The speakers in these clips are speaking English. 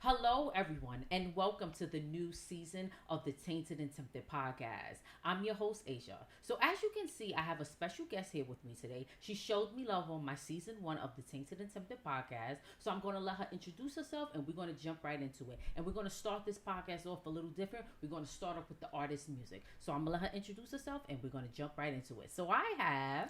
Hello, everyone, and welcome to the new season of the Tainted and Tempted podcast. I'm your host, Asia. So, as you can see, I have a special guest here with me today. She showed me love on my season one of the Tainted and Tempted podcast. So, I'm going to let her introduce herself and we're going to jump right into it. And we're going to start this podcast off a little different. We're going to start off with the artist's music. So, I'm going to let her introduce herself and we're going to jump right into it. So, I have.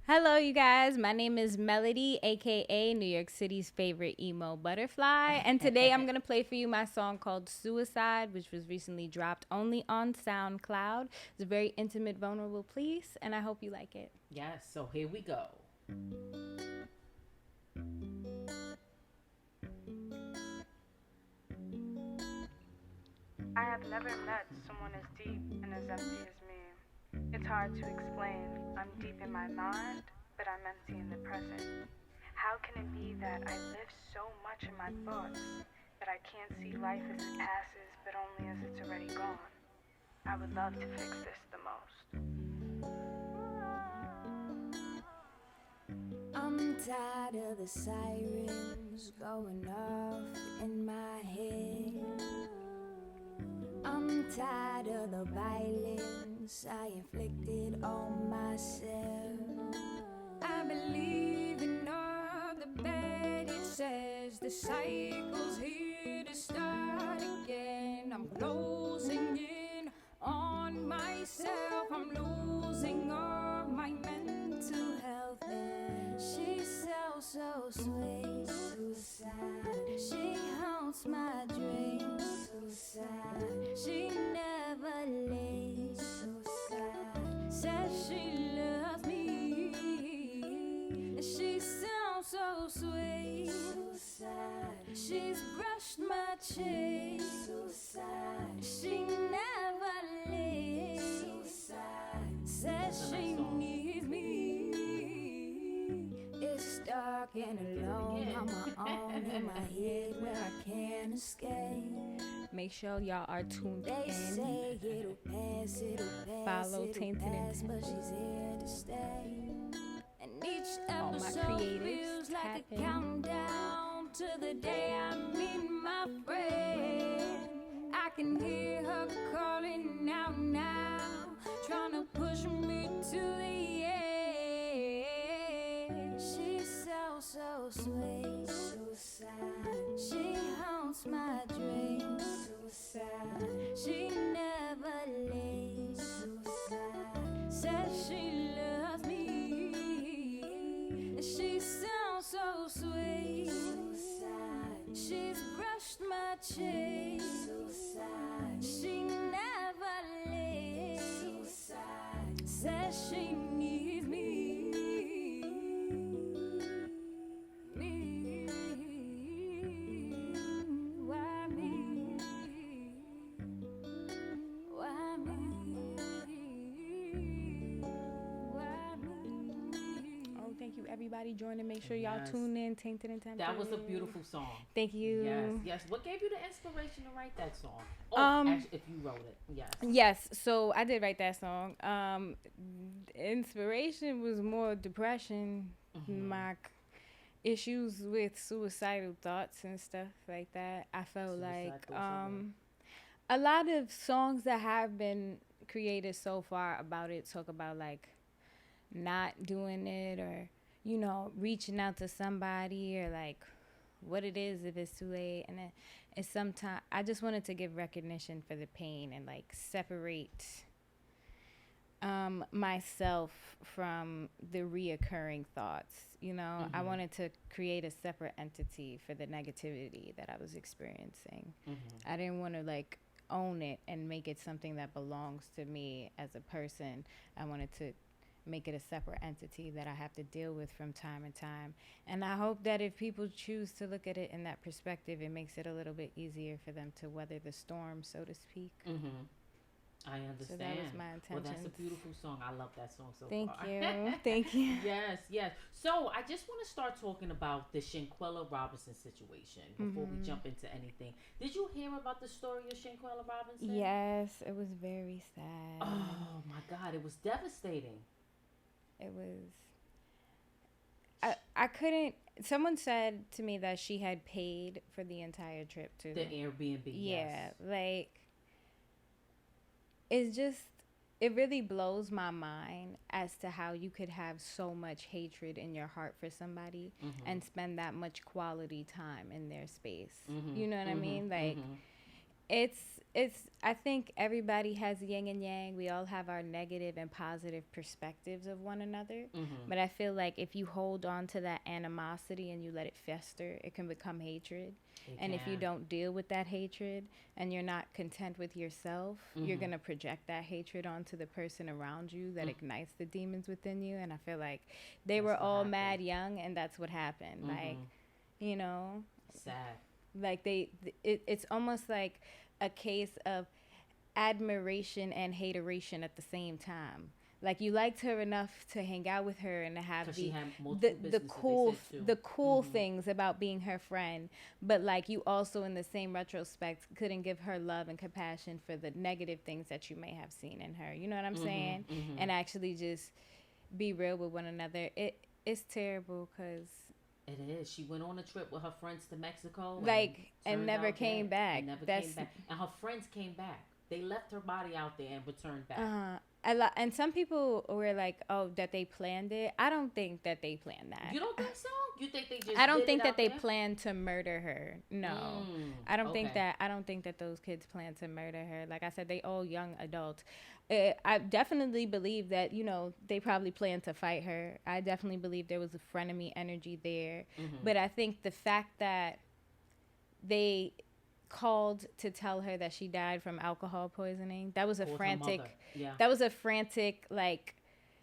Hello, you guys. My name is Melody, aka New York City's favorite emo butterfly. And today I'm going to play for you my song called Suicide, which was recently dropped only on SoundCloud. It's a very intimate, vulnerable piece, and I hope you like it. Yes, so here we go. I have never met someone as deep and as empty as me. It's hard to explain. I'm deep in my mind, but I'm empty in the present. How can it be that I live so much in my thoughts that I can't see life as it passes, but only as it's already gone? I would love to fix this the most. I'm tired of the sirens going off in my head. I'm tired of the violence I inflicted on myself. I believe in all the bad it says. The cycle's here to start again. I'm closing in on myself. I'm losing all my mental health. And she sounds so sweet. Suicide. She haunts my dreams. Suicide. She never leaves. Suicide. Says she loves me. She sounds so sweet. Suicide. She's brushed my cheek. Suicide. She never leaves. Suicide. Says she needs me. It's dark and alone on my own in my head where I can't escape. Make sure y'all are tuned They in. say it'll pass, Follow it'll Tainted and pass, but she's here to stay. And each All my episode creatives, feels like tap a in. countdown to the day I meet my friend. I can hear her calling out now, trying to push me to the edge. She sounds so sweet. Suicide. She haunts my dreams. Suicide. She never leaves. Suicide. Says she loves me. She sounds so sweet. Suicide. She's brushed my cheek. Suicide. She never leaves. Suicide. Says she needs me. Me. Why me? Why me? Why me? Oh, thank you, everybody. Joining. Make sure y'all Yes. tune in. Tainted and Tempted. That was a beautiful song. Thank you. Yes. What gave you the inspiration to write that song? Oh, Um, actually, if you wrote it, yes. Yes, so I did write that song. Inspiration was more depression, my issues with suicidal thoughts and stuff like that. I felt Suicide like thoughts are real. a lot of songs that have been created so far about it talk about like not doing it or reaching out to somebody or like what it is if it's too late. And it's sometimes I just wanted to give recognition for the pain and like separate myself from the reoccurring thoughts. I wanted to create a separate entity for the negativity that I was experiencing. I didn't want to like own it and make it something that belongs to me as a person. I wanted to make it a separate entity that I have to deal with from time to time. And I hope that if people choose to look at it in that perspective, it makes it a little bit easier for them to weather the storm, so to speak. I understand. So that was my Well, that's a intentions. beautiful song. I love that song so Thank far. you. Thank you. Yes. So I just want to start talking about the Shanquella Robinson situation before we jump into anything. Did you hear about the story of Shanquella Robinson? Yes, it was very sad. Oh my God, it was devastating. It was. I couldn't someone said to me that she had paid for the entire trip too. The Airbnb. Yeah, yes. like it's just, it really blows my mind as to how you could have so much hatred in your heart for somebody and spend that much quality time in their space. You know what I mean? Like it's I think everybody has yin and yang. We all have our negative and positive perspectives of one another. But I feel like if you hold on to that animosity and you let it fester, it can become hatred. And if you don't deal with that hatred and you're not content with yourself, you're going to project that hatred onto the person around you that ignites the demons within you. And I feel like they were all mad young, and that's what happened. Like, you know, sad. Like it's almost like a case of admiration and hateration at the same time. Like, you liked her enough to hang out with her and to have the cool things about being her friend, but like you also in the same retrospect couldn't give her love and compassion for the negative things that you may have seen in her. You know what I'm saying? And actually just be real with one another. It's terrible because it is. She went on a trip with her friends to Mexico, and never came back. And her friends came back. They left her body out there and returned back. And some people were like, "Oh, that they planned it." I don't think that they planned that. You don't think so? You think they just? I don't think that they planned to murder her. No, I don't think that. I don't think that those kids planned to murder her. Like I said, they all young adults. I definitely believe that, you know, they probably planned to fight her. I definitely believe there was a frenemy energy there. But I think the fact that they called to tell her that she died from alcohol poisoning, that was a frantic like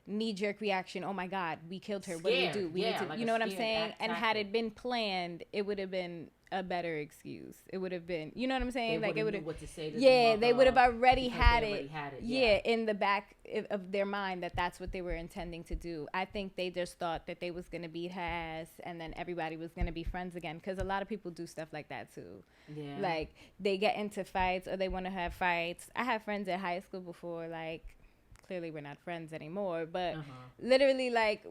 knee-jerk reaction. Oh my God, we killed her. What do we do? We need to, like, you know what I'm saying? And had it been planned, it would have been a better excuse. It would have been, you know what I'm saying? They like, it would have what to say to they would have already had it. Yeah, in the back of their mind that that's what they were intending to do. I think they just thought that they was going to beat her ass and then everybody was going to be friends again, because a lot of people do stuff like that too. Yeah. Like, they get into fights or they want to have fights. I had friends at high school before, like, clearly we're not friends anymore, but literally, like,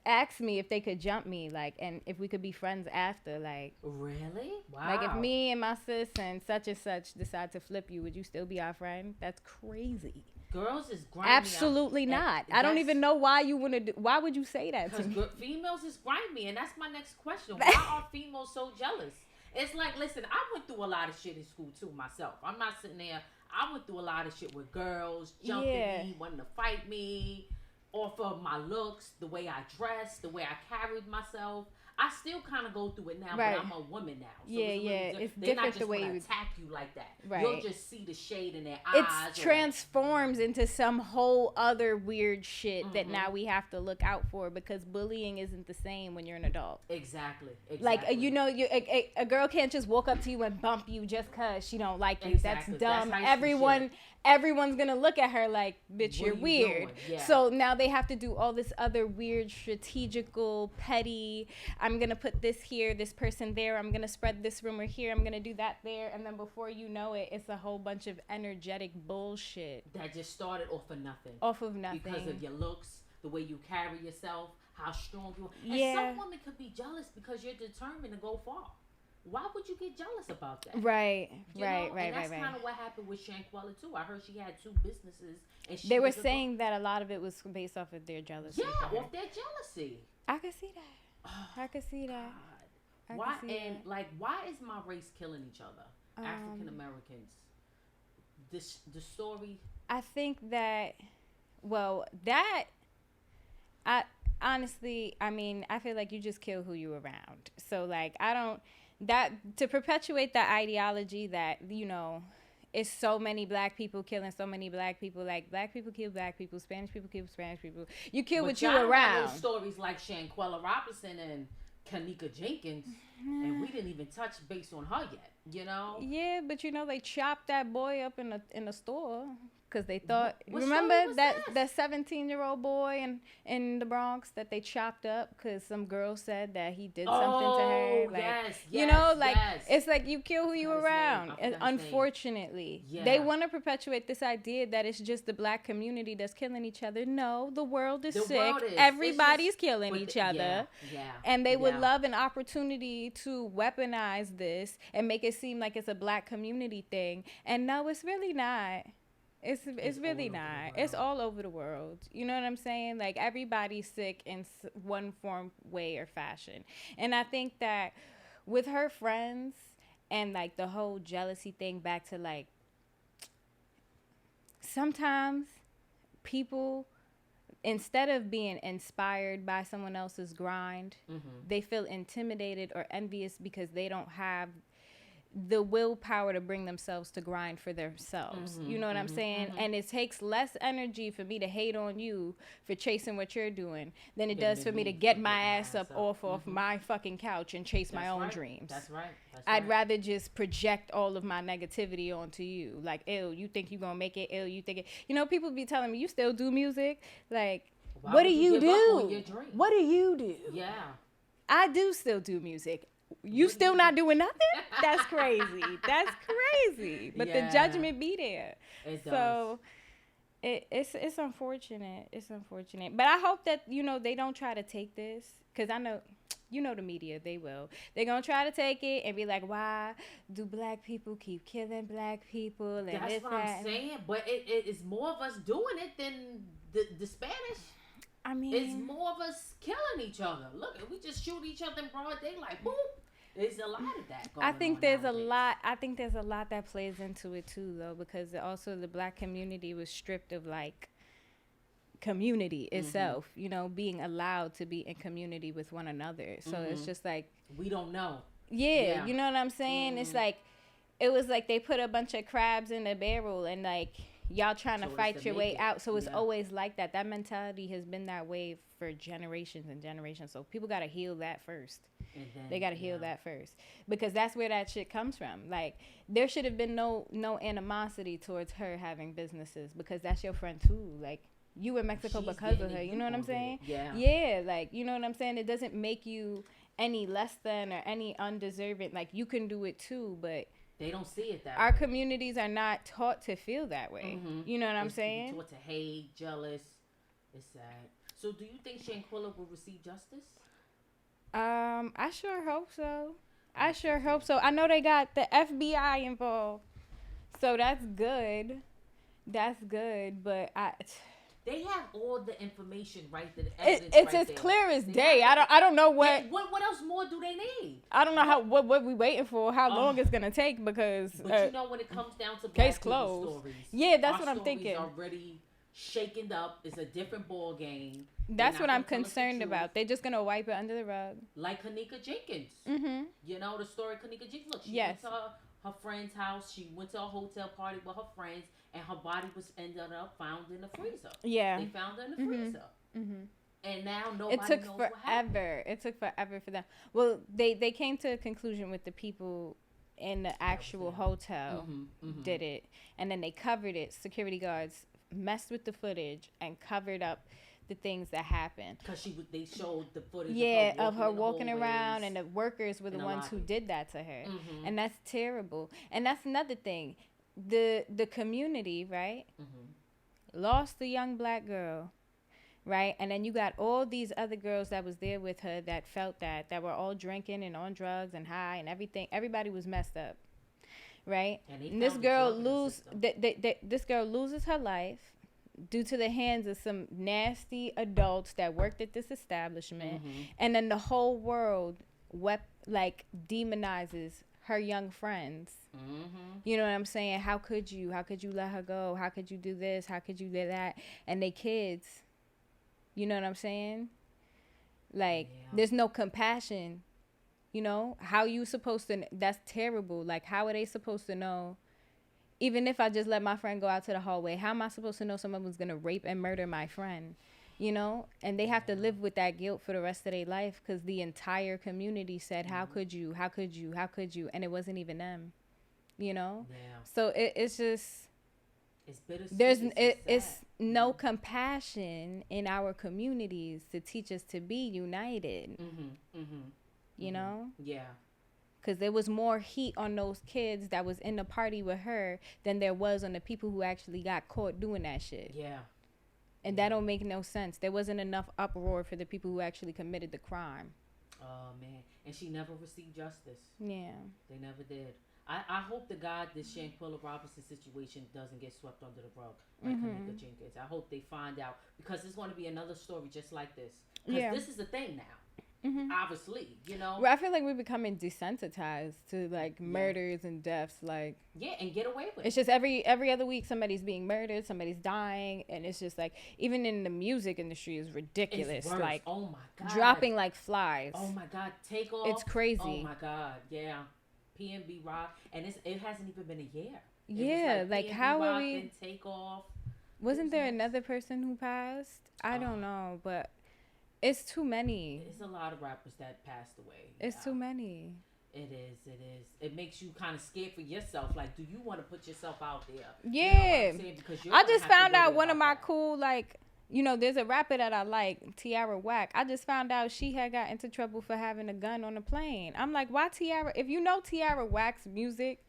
asked me if they could jump me, like, and if we could be friends after, like. Really? Wow. Like, if me and my sis and such decide to flip you, would you still be our friend? That's crazy. Girls is grimy. Absolutely not. I don't even know why you want to. Why would you say that to me? Because females is grimy, and that's my next question. Why are females so jealous? It's like, listen, I went through a lot of shit in school too myself. I'm not sitting there. I went through a lot of shit with girls jumping me, wanting to fight me, off of my looks, the way I dressed, the way I carried myself. I still kind of go through it now, but I'm a woman now. So it's they're different not just the way gonna you attack you like that. Right. You'll just see the shade in their eyes. It transforms into some whole other weird shit that now we have to look out for, because bullying isn't the same when you're an adult. Exactly. Like, you know, a girl can't just walk up to you and bump you just because she don't like you. Exactly. That's dumb. Everyone's gonna look at her like, bitch, you're weird. Yeah. So now they have to do all this other weird, strategical, petty, I'm gonna put this here, this person there, I'm gonna spread this rumor here, I'm gonna do that there, and then before you know it, it's a whole bunch of energetic bullshit that just started off of nothing. Because of your looks, the way you carry yourself, how strong you are. And some women could be jealous because you're determined to go far. Why would you get jealous about that? Right. And that's kind of what happened with Shanquella too. I heard she had 2 businesses, and they were saying that a lot of it was based off of their jealousy. Yeah, off their jealousy. I could see that. I could see that. Why is my race killing each other? African Americans. The story. I think that. I honestly, I mean, I feel like you just kill who you around. So, like, I don't. That to perpetuate that ideology that, you know, it's so many black people killing so many black people. Like, black people kill black people, Spanish people kill Spanish people. You kill what you around. Stories like Shanquella Robinson and Kanika Jenkins, and we didn't even touch base on her yet. You know? Yeah, but you know, they chopped that boy up in a store. because they thought. What Remember story was that 17-year-old boy in the Bronx that they chopped up because some girl said that he did something to her. Like, yes, you know, like yes. it's like you kill who you Forgot his around. name. I forgot his Unfortunately, name. they Yeah. want to perpetuate this idea that it's just the black community that's killing each other. No, the world is The sick. world is. Everybody's It's just killing with each the- other. Yeah. And they would yeah. love an opportunity to weaponize this and make it seem like it's a black community thing. And no, it's really not. It's really not. It's all over the world. You know what I'm saying? Like, everybody's sick in one form, way, or fashion. And I think that with her friends and, like, the whole jealousy thing, back to, like, sometimes people, instead of being inspired by someone else's grind, they feel intimidated or envious because they don't have the willpower to bring themselves to grind for themselves. You know what I'm saying? And it takes less energy for me to hate on you for chasing what you're doing than it does for me to get my ass up off my fucking couch and chase my own dreams. That's right. I'd rather just project all of my negativity onto you. Like, ew, you think you gonna make it? Ew, you think it? You know, people be telling me, you still do music? Like, Why what do would you give up on do? your dream? What do you do? Yeah. I do still do music. You still not doing nothing? That's crazy. That's crazy. But the judgment be there. It does. So it's unfortunate. It's unfortunate. But I hope that, you know, they don't try to take this, because I know, you know, the media, they will. They're going to try to take it and be like, why do black people keep killing black people? And That's this, what that. I'm saying. But it is more of us doing it than the Spanish. I mean, It's more of us killing each other. Look, we just shoot each other in broad daylight. Boom. There's a lot of that going on. I think there's nowadays. a lot. I think there's a lot that plays into it too, though, because also the black community was stripped of, like, community itself. You know, being allowed to be in community with one another. So it's just like, We don't know. yeah, you know what I'm saying? It's like, it was like they put a bunch of crabs in a barrel and, like, y'all trying to So it's fight to your make way it. out. So it's Yeah. always like that. That mentality has been that way for generations and generations. So people got to heal that first. And then, They got to heal that first, because that's where that shit comes from. Like, there should have been no animosity towards her having businesses, because that's your friend too. Like, you in Mexico She's because of getting her. it, You know what I'm saying? Yeah. Yeah, like, you know what I'm saying? It doesn't make you any less than or any undeserving. Like, you can do it too, but They don't see it that our way. communities are not taught to feel that way. You know what I'm It's saying? taught to hate, jealous. It's sad. So do you think Shanquilla will receive justice? I sure hope so. I sure hope so. I know they got the FBI involved, so that's good. That's good, but They have all the information right there. The evidence it's right as there. clear as They day. have I don't know what What else more do they need? I don't know how what we waiting for, how long it's gonna take, because But you know, when it comes down to case black people's closed. stories, Yeah, that's our what I'm stories thinking. Already shaken up. It's a different ball game. That's They're what not I'm gonna tell us the concerned truth. about. They're just gonna wipe it under the rug. Like Kanika Jenkins. Mm-hmm. You know the story of Kanika Jenkins. Look, she Yes. went to her friend's house. She went to a hotel party with her friends, and her body was ended up found in the freezer. Yeah. They found her in the freezer. Mm-hmm. And now nobody It took knows what happened. forever. It took forever for them. Well, they came to a conclusion with the people in the actual hotel did it, and then they covered it. Security guards messed with the footage and covered up the things that happened. Because they showed the footage. Yeah, of her in the walking around, hallways. and the workers were the in the ones who lobby. did that to her, Mhm. and that's terrible. And that's another thing, the community, right, lost the young black girl, right, and then you got all these other girls that was there with her that felt that were all drinking and on drugs and high and everything. Everybody was messed up, right? And This girl this girl loses her life due to the hands of some nasty adults that worked at this establishment, and then the whole world demonizes her young friends. You know what I'm saying? How could you let her go? How could you do this? How could you do that? And they kids. You know what I'm saying? Like, there's no compassion. You know, how you supposed to, that's terrible. Like, how are they supposed to know? Even if I just let my friend go out to the hallway, how am I supposed to know someone was going to rape and murder my friend? You know, and they have to live with that guilt for the rest of their life, because the entire community said, how could you? How could you? How could you? And it wasn't even them, you know? Yeah. So it's just, It's bittersweet. It's no compassion in our communities to teach us to be united. You know? Yeah. Because there was more heat on those kids that was in the party with her than there was on the people who actually got caught doing that shit. Yeah. And that don't make no sense. There wasn't enough uproar for the people who actually committed the crime. Oh, man. And she never received justice. Yeah. They never did. I hope to God this Shanquella Robinson situation doesn't get swept under the rug like Kanika Jenkins. I hope they find out, because there's going to be another story just like this. Because this is the thing now. Obviously, you know. Well, I feel like we're becoming desensitized to like murders and deaths. Like, and get away with it. It's just every other week somebody's being murdered, somebody's dying, and it's just like, even in the music industry is ridiculous. It's worse. Like, oh my God, dropping like flies. Oh my God, take off. It's crazy. Oh my God, yeah. PNB Rock, and it hasn't even been a year. Yeah, like how are we? And Take Off. Wasn't there another person who passed? I don't know, but it's too many. It's a lot of rappers that passed away. It's too many. It is. It makes you kind of scared for yourself. Like, do you want to put yourself out there? Yeah. You know because I just found out one of my cool, like, you know, there's a rapper that I like, Tierra Whack. I just found out she had got into trouble for having a gun on a plane. I'm like, why Tierra? If you know Tierra Whack's music,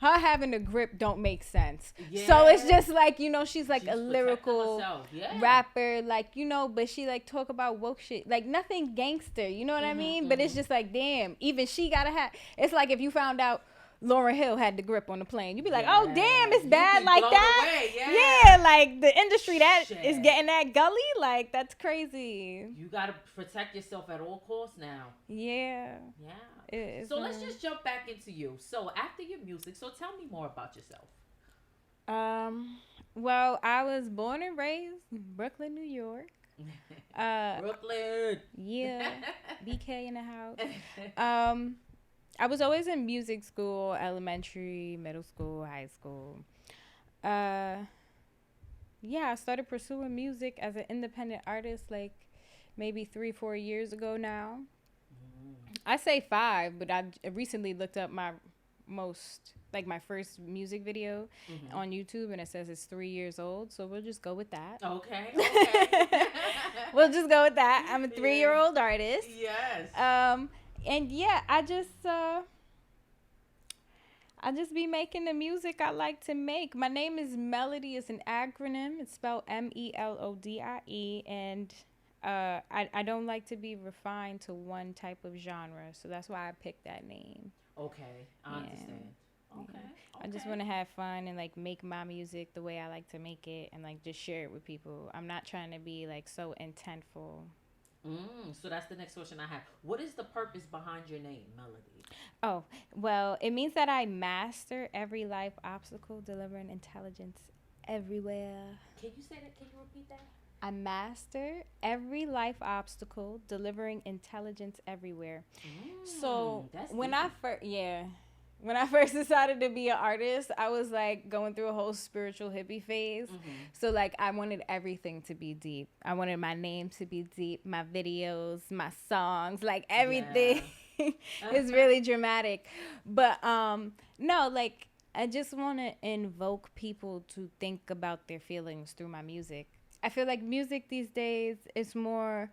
her having a grip don't make sense. Yeah. So it's just like, you know, she's like a lyrical rapper, like, you know, but she like talk about woke shit, like nothing gangster, you know what I mean? But it's just like, damn, even she gotta have. It's like if you found out Lauryn Hill had the grip on the plane, you'd be like, oh damn, it's bad like that. Yeah, like the industry that is getting that gully, like that's crazy. You gotta protect yourself at all costs now. Yeah. So let's just jump back into you. So after your music, so tell me more about yourself. Well, I was born and raised in Brooklyn, New York. Brooklyn. Yeah. BK in the house. I was always in music school, elementary, middle school, high school. I started pursuing music as an independent artist like maybe 3-4 years ago now. I say 5, but I recently looked up my first music video on YouTube, and it says it's 3 years old, so we'll just go with that. Okay. We'll just go with that. I'm a 3-year-old artist. Yes. And yeah, I just be making the music I like to make. My name is Melody. It's an acronym. It's spelled MELODIE, and I don't like to be refined to one type of genre, so that's why I picked that name. Okay, I understand. Okay. I just want to have fun and like make my music the way I like to make it, and like just share it with people. I'm not trying to be like so intentful. So that's the next question I have. What is the purpose behind your name, Melody? Oh, well, it means that I master every life obstacle, delivering intelligence everywhere. Can you say that? Can you repeat that? I master every life obstacle, delivering intelligence everywhere. So when I first decided to be an artist, I was like going through a whole spiritual hippie phase. So like I wanted everything to be deep. I wanted my name to be deep, my videos, my songs, like everything is really dramatic. But no, like I just want to invoke people to think about their feelings through my music. I feel like music these days is more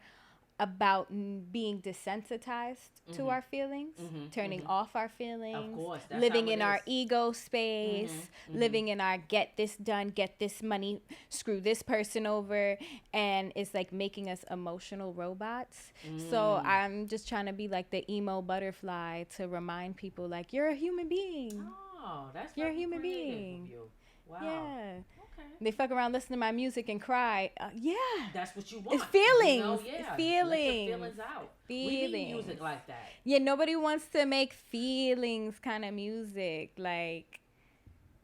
about being desensitized to our feelings, turning off our feelings, of course, living in our ego space, living in our get this done, get this money, screw this person over, and it's like making us emotional robots. So I'm just trying to be like the emo butterfly to remind people like you're a human being. Oh, that's you're a human being. You. Wow. Yeah. They fuck around, listen to my music, and cry. Yeah. That's what you want. It's feelings. You know, yeah. It's feelings. Let the feelings out. Feelings. We need music like that. Yeah, nobody wants to make feelings kind of music. Like.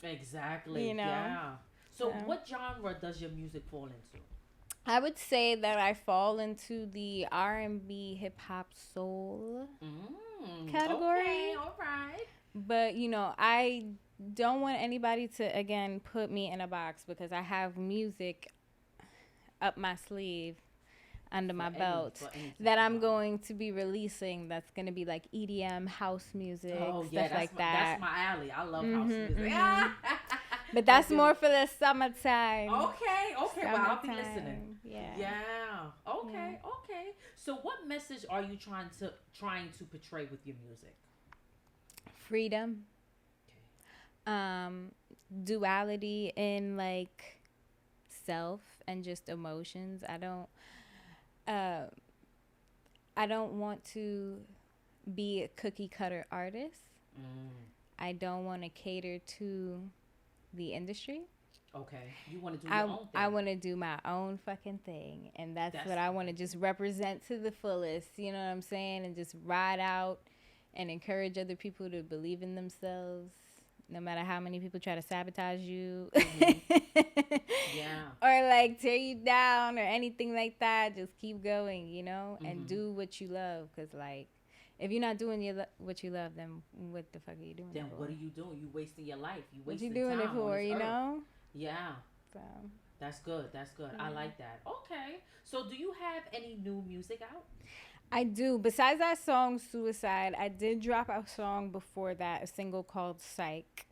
Exactly. You know? Yeah. So what genre does your music fall into? I would say that I fall into the R&B, hip-hop, soul category. Okay, all right. But, you know, I don't want anybody to, again, put me in a box because I have music up my sleeve under my belt that I'm going to be releasing that's going to be like EDM, house music, stuff like that. That's my alley. I love house music. But that's more for the summertime. Okay. Well, I'll be Summertime. listening. Yeah. Okay. So, what message are you trying to portray with your music? Freedom. Duality in like self and just emotions. I don't want to be a cookie cutter artist. I don't want to cater to the industry. Okay, you want to do your own thing. I want to do my own fucking thing, and that's what I want to just represent to the fullest. You know what I'm saying? And just ride out and encourage other people to believe in themselves, no matter how many people try to sabotage you, or like tear you down or anything like that. Just keep going, you know, and do what you love. Cause like, if you're not doing what you love, then what the fuck are you doing? Then what are you doing? You wasting your life. You wasting what you doing time it for? You know? Yeah. So that's good. I like that. Okay. So do you have any new music out? I do. Besides that song, Suicide, I did drop a song before that, a single called Psych.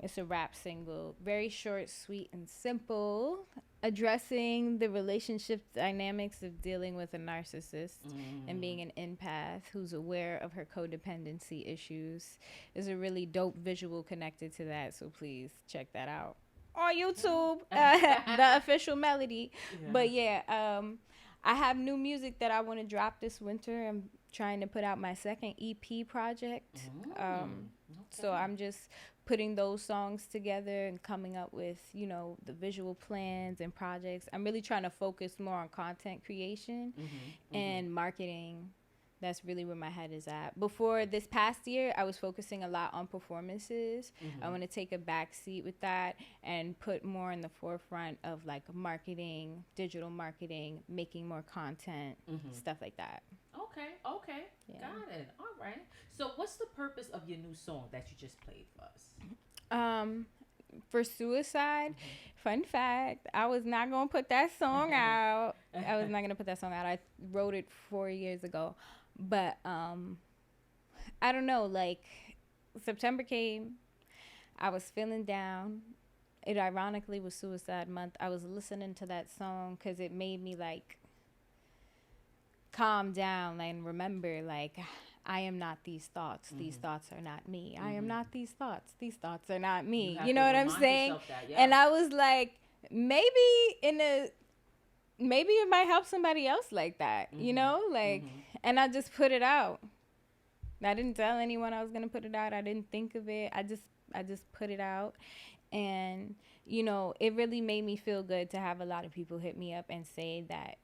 It's a rap single. Very short, sweet, and simple. Addressing the relationship dynamics of dealing with a narcissist and being an empath who's aware of her codependency issues. Is a really dope visual connected to that, so please check that out on YouTube, The Official Melody. Yeah. But yeah, I have new music that I want to drop this winter. I'm trying to put out my second EP project. So I'm just putting those songs together and coming up with, you know, the visual plans and projects. I'm really trying to focus more on content creation and marketing. That's really where my head is at. Before this past year, I was focusing a lot on performances. I want to take a back seat with that and put more in the forefront of like marketing, digital marketing, making more content, stuff like that. Okay. Yeah. Got it. All right. So what's the purpose of your new song that you just played for us? For Suicide, fun fact, I was not going to put that song out. I wrote it 4 years ago. But I don't know, like September came, I was feeling down. It ironically was Suicide Month. I was listening to that song because it made me like calm down and remember like I am not these thoughts. These thoughts are not me. I am not these thoughts. These thoughts are not me. You know what I'm saying? And I was like, maybe it might help somebody else like that, you know? Like, and I just put it out. I didn't tell anyone I was going to put it out. I didn't think of it. I just put it out. And, you know, it really made me feel good to have a lot of people hit me up and say that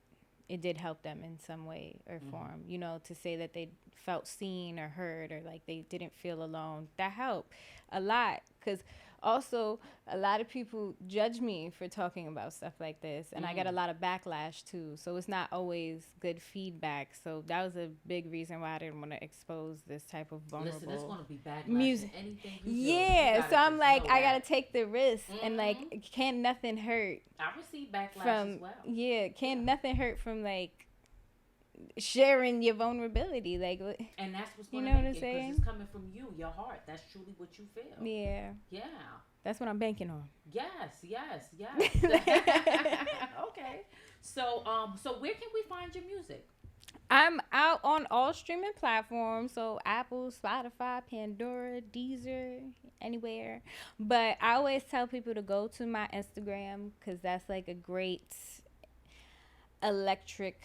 it did help them in some way or form, you know, to say that they felt seen or heard or like they didn't feel alone. That helped a lot because also a lot of people judge me for talking about stuff like this and I get a lot of backlash too. So it's not always good feedback. So that was a big reason why I didn't want to expose this type of vulnerable Listen, there's going to be backlash music. Anything yeah, so I'm like, I got to take the risk and like, can't nothing hurt. I receive backlash as well. Yeah, nothing hurt from like sharing your vulnerability, like, and that's what's going to make it, because it's coming from you, your heart. That's truly what you feel. Yeah, that's what I'm banking on. Yes. Okay, so where can we find your music? I'm out on all streaming platforms, so Apple, Spotify, Pandora, Deezer, anywhere. But I always tell people to go to my Instagram because that's like a great electric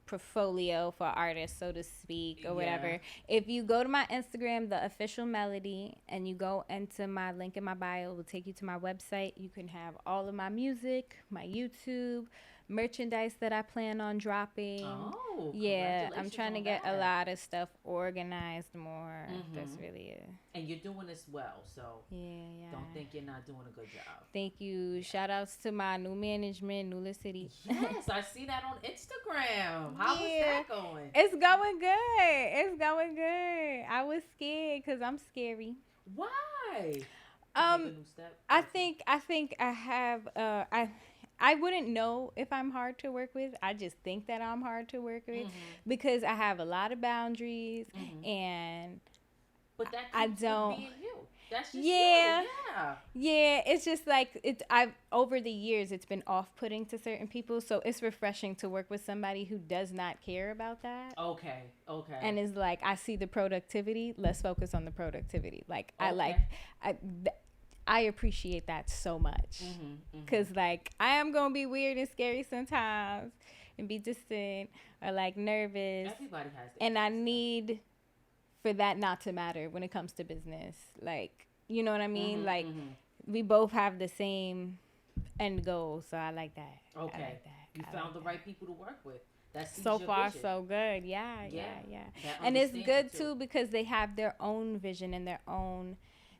portfolio for artists, so to speak, or whatever. If you go to my Instagram, The Official Melody, and you go into my link in my bio, it will take you to my website. You can have all of my music, my YouTube, merchandise that I plan on dropping. Oh, yeah, I'm trying to get a lot of stuff organized more. That's really it. And you're doing this well, so yeah. Don't think you're not doing a good job. Thank you. Shout outs to my new management, Nula City. Yes, I see that on Instagram. How is that going? It's going good. I was scared because I'm scary. Why? I think I have I wouldn't know if I'm hard to work with. I just think that I'm hard to work with because I have a lot of boundaries and but that keeps being you. That's just Yeah. you. Yeah. Yeah, it's just like I've over the years it's been off-putting to certain people, so it's refreshing to work with somebody who does not care about that. Okay. Okay. And is like, I see the productivity, let's focus on the productivity. Like Okay. I th- I appreciate that so much. Mm-hmm. Cuz like I am going to be weird and scary sometimes and be distant or like nervous. Everybody has that. And I need for that not to matter when it comes to business. Like, you know what I mean? Mm-hmm, Like we both have the same end goal, so I like that. Okay. I like that. You I found like the that. right people to work with. That's So far so good. Yeah. That And it's understands good it too because they have their own vision and their own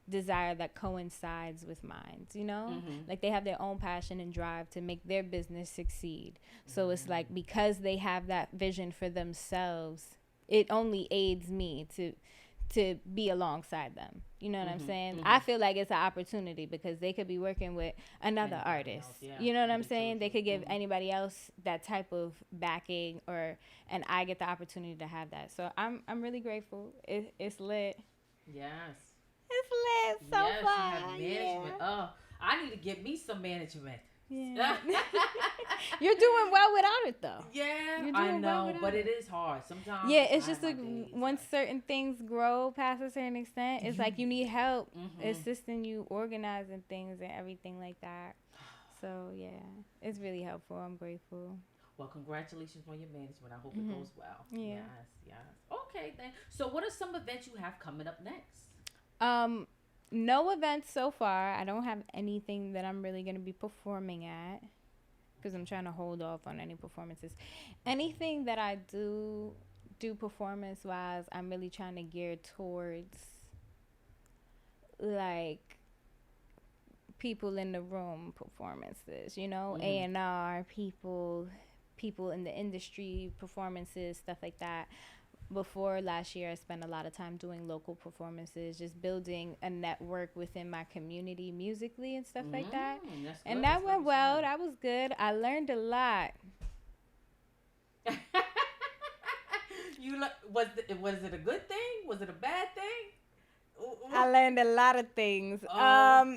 desire that coincides with mine, you know? Like they have their own passion and drive to make their business succeed. So it's like because they have that vision for themselves, it only aids me to be alongside them. You know what I'm saying? I feel like it's an opportunity because they could be working with another Anybody artist. else, yeah. You know what I'm Very saying? true, They true. could give anybody else that type of backing and I get the opportunity to have that. So I'm really grateful. It's lit. Yes. It's lit. So yes, fun. you have management. Oh, I need to get me some management. Yeah. You're doing well without it though. Yeah, You're I doing well know, without but it. it is hard sometimes. Yeah, it's I just have like my days, once like- certain things grow past a certain extent, it's like you need help assisting you organizing things and everything like that. So yeah, it's really helpful. I'm grateful. Well, congratulations on your management. I hope it goes well. Yeah. Yes. Okay, then. So, what are some events you have coming up next? No events so far. I don't have anything that I'm really gonna be performing at because I'm trying to hold off on any performances. Anything that I do performance wise, I'm really trying to gear towards like people in the room performances, you know, A&R people in the industry performances, stuff like that. Before last year, I spent a lot of time doing local performances, just building a network within my community musically and stuff like that. That's And good. that That's went very well. smart. That was good. I learned a lot. Was it a good thing? Was it a bad thing? I learned a lot of things. Oh.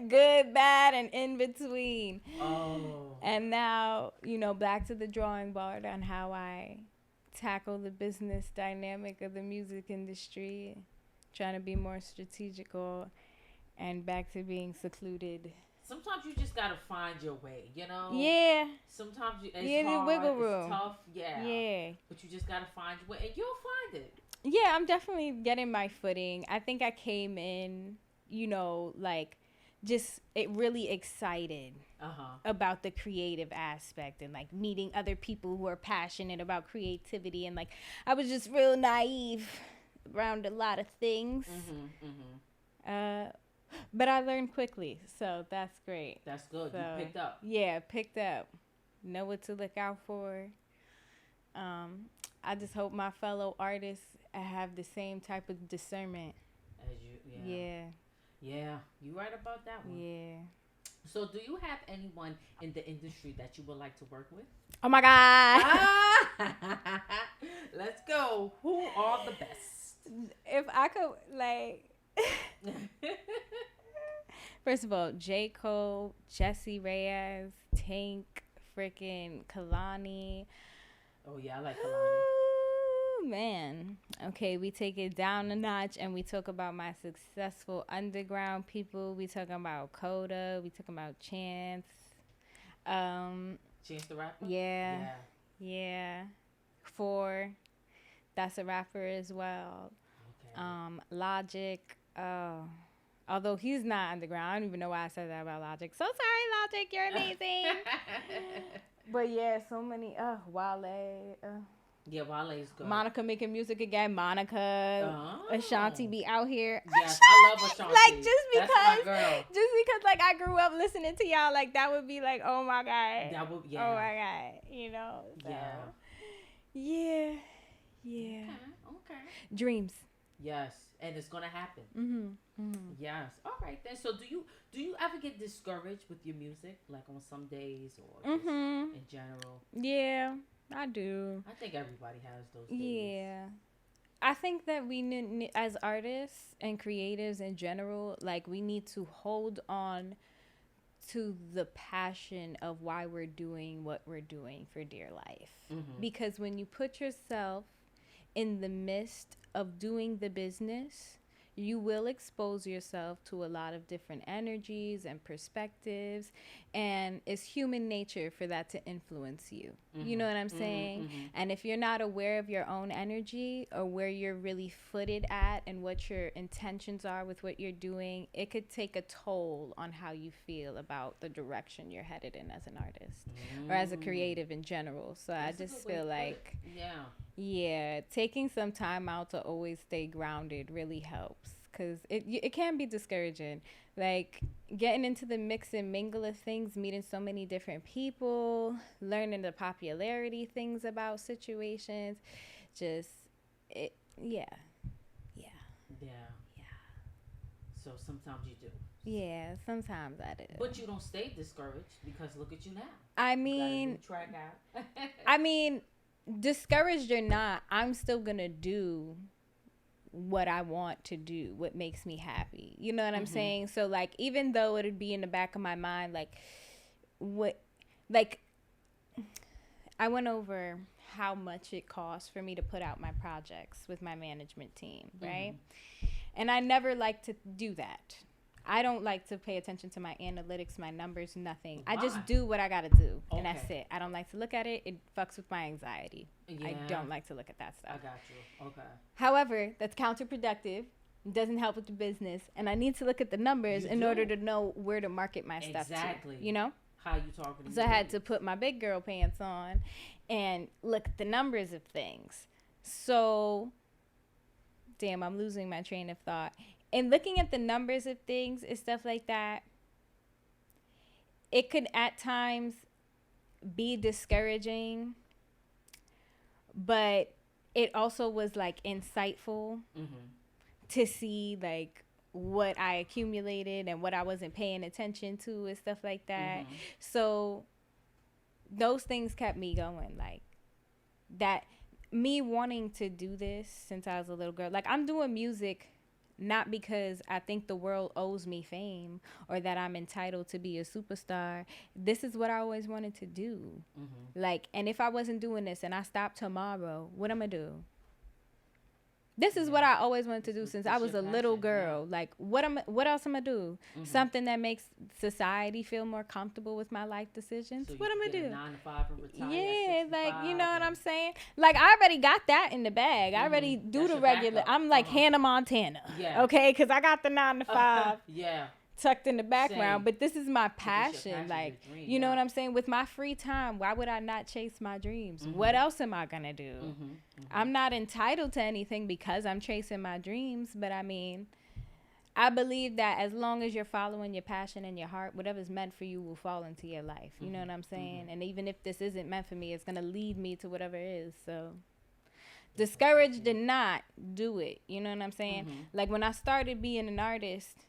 Good, bad, and in between. Oh. And now, you know, back to the drawing board on how I tackle the business dynamic of the music industry, trying to be more strategical, and back to being secluded. Sometimes you just gotta find your way, you know. Yeah. Sometimes it's Yeah, the hard, wiggle room. it's tough, yeah. Yeah. But you just gotta find your way, and you'll find it. Yeah, I'm definitely getting my footing. I think I came in, you know, like just really excited about the creative aspect and like meeting other people who are passionate about creativity, and like I was just real naive around a lot of things. But I learned quickly, so that's great. That's good. So, You picked up. Yeah, picked up. Know what to look out for. I just hope my fellow artists have the same type of discernment. As you, Yeah. Yeah, you right about that one. Yeah. So, do you have anyone in the industry that you would like to work with? Oh my God. Let's go. Who are the best? If I could, like, first of all, J. Cole, Jesse Reyes, Tank, freaking Kalani. Oh, yeah, I like Kalani. Ooh, man. Okay, we take it down a notch and we talk about my successful underground people. We talking about Coda. We talking about Chance. Chance the Rapper? Yeah. 4. That's a rapper as well. Okay. Logic. Although he's not underground. I don't even know why I said that about Logic. So sorry, Logic. You're amazing. But yeah, so many. Wale. Yeah, Wale's good. Monica making music again. Monica. Ashanti be out here. Yes, I love Ashanti. Like That's my girl. just because like I grew up listening to y'all, like that would be like, oh my God. That would, yeah. Oh my God. You know. So. Yeah. Yeah. Okay. Dreams. Yes, and it's gonna happen. Mm-hmm. Yes. All right then. So do you ever get discouraged with your music, like on some days or just in general? Yeah, I do. I think everybody has those days. Yeah. I think that we need, as artists and creatives in general, like we need to hold on to the passion of why we're doing what we're doing for dear life. Because when you put yourself in the midst of doing the business, you will expose yourself to a lot of different energies and perspectives, and it's human nature for that to influence you. You know what I'm saying? And if you're not aware of your own energy or where you're really footed at and what your intentions are with what you're doing, it could take a toll on how you feel about the direction you're headed in as an artist or as a creative in general. So that's I just feel like yeah, taking some time out to always stay grounded really helps, because it can be discouraging. Like getting into the mix and mingle of things, meeting so many different people, learning the popularity things about situations, just it. Yeah. So sometimes you do. Yeah, sometimes I do. But you don't stay discouraged, because look at you now. I mean, you got a new track out. I mean, discouraged or not, I'm still gonna do what I want to do, what makes me happy. You know what I'm saying? So like, even though it'd be in the back of my mind, like I went over how much it costs for me to put out my projects with my management team, right? And I never like to do that. I don't like to pay attention to my analytics, my numbers, nothing. Why? I just do what I got to do, and that's it. I don't like to look at it. It fucks with my anxiety. Yeah. I don't like to look at that stuff. I got you. Okay. However, that's counterproductive. It doesn't help with the business, and I need to look at the numbers in order to know where to market my stuff to. Exactly. You know? How you talking to me? So I had to put my big girl pants on and look at the numbers of things. So, damn, I'm losing my train of thought. And looking at the numbers of things and stuff like that, it could at times be discouraging, but it also was like insightful to see like what I accumulated and what I wasn't paying attention to and stuff like that. So those things kept me going, like that, me wanting to do this since I was a little girl. Like, I'm doing music not because I think the world owes me fame or that I'm entitled to be a superstar. This is what I always wanted to do. Like, and if I wasn't doing this and I stopped tomorrow, what am I do? This is what I always wanted to do since I was a little girl. Like, what else am I do? Something that makes society feel more comfortable with my life decisions. So what am I do? 9 to 5 and retire. Yeah, like, you know what I'm saying? Like, I already got that in the bag. I already do the regular. I'm like Hannah Montana. Yeah. Okay, because I got the 9 to 5. Yeah. Tucked in the background. Same. But this is my passion. Like, dream, you know what I'm saying? With my free time, why would I not chase my dreams? What else am I going to do? I'm not entitled to anything because I'm chasing my dreams. But I mean, I believe that as long as you're following your passion and your heart, whatever's meant for you will fall into your life. You know what I'm saying? And even if this isn't meant for me, it's going to lead me to whatever it is. So discouraged or not, do it. You know what I'm saying? Like, when I started being an artist,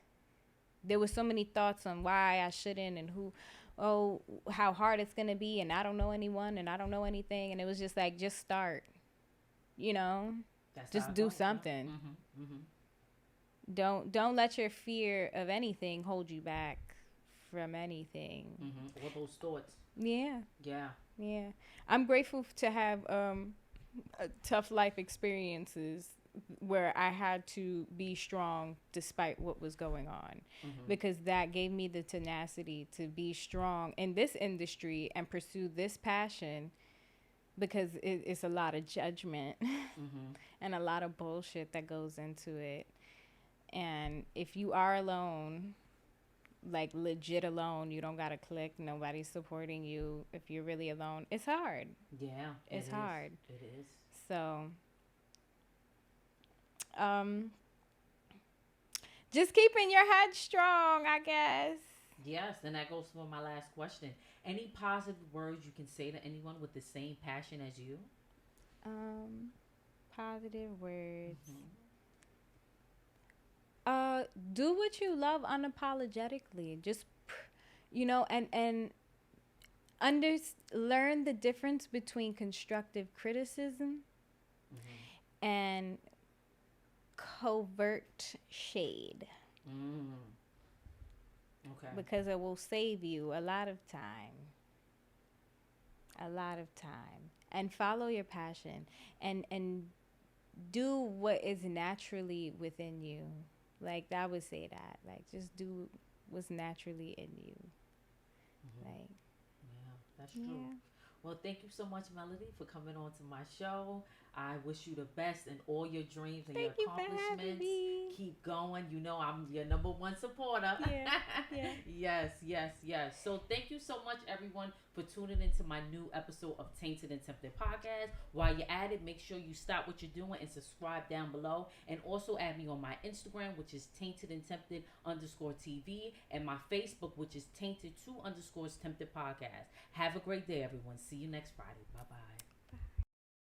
there was so many thoughts on why I shouldn't and how hard it's going to be. And I don't know anyone and I don't know anything. And it was just like, just start, you know, just do something. Don't let your fear of anything hold you back from anything. Or those thoughts. Yeah. Yeah. I'm grateful to have tough life experiences where I had to be strong despite what was going on, because that gave me the tenacity to be strong in this industry and pursue this passion, because it's a lot of judgment and a lot of bullshit that goes into it. And if you are alone, like legit alone, you don't got a click, nobody's supporting you. If you're really alone, it's hard. Yeah, it's hard. It is. So just keeping your head strong, I guess. Yes, and that goes for my last question. Any positive words you can say to anyone with the same passion as you? Positive words. Do what you love unapologetically. Just, you know, and learn the difference between constructive criticism and covert shade. Okay. Because it will save you a lot of time. A lot of time. And follow your passion. And do what is naturally within you. Like, I would say that. Like, just do what's naturally in you. Like, yeah, that's true. Yeah. Well, thank you so much, Melody, for coming on to my show. I wish you the best in all your dreams and your accomplishments. Keep going. You know I'm your number one supporter. Yeah. Yes. So thank you so much, everyone, for tuning into my new episode of Tainted and Tempted Podcast. While you're at it, make sure you stop what you're doing and subscribe down below. And also add me on my Instagram, which is Tainted and Tempted _TV, and my Facebook, which is Tainted 2 _Tempted Podcast. Have a great day, everyone. See you next Friday. Bye-bye.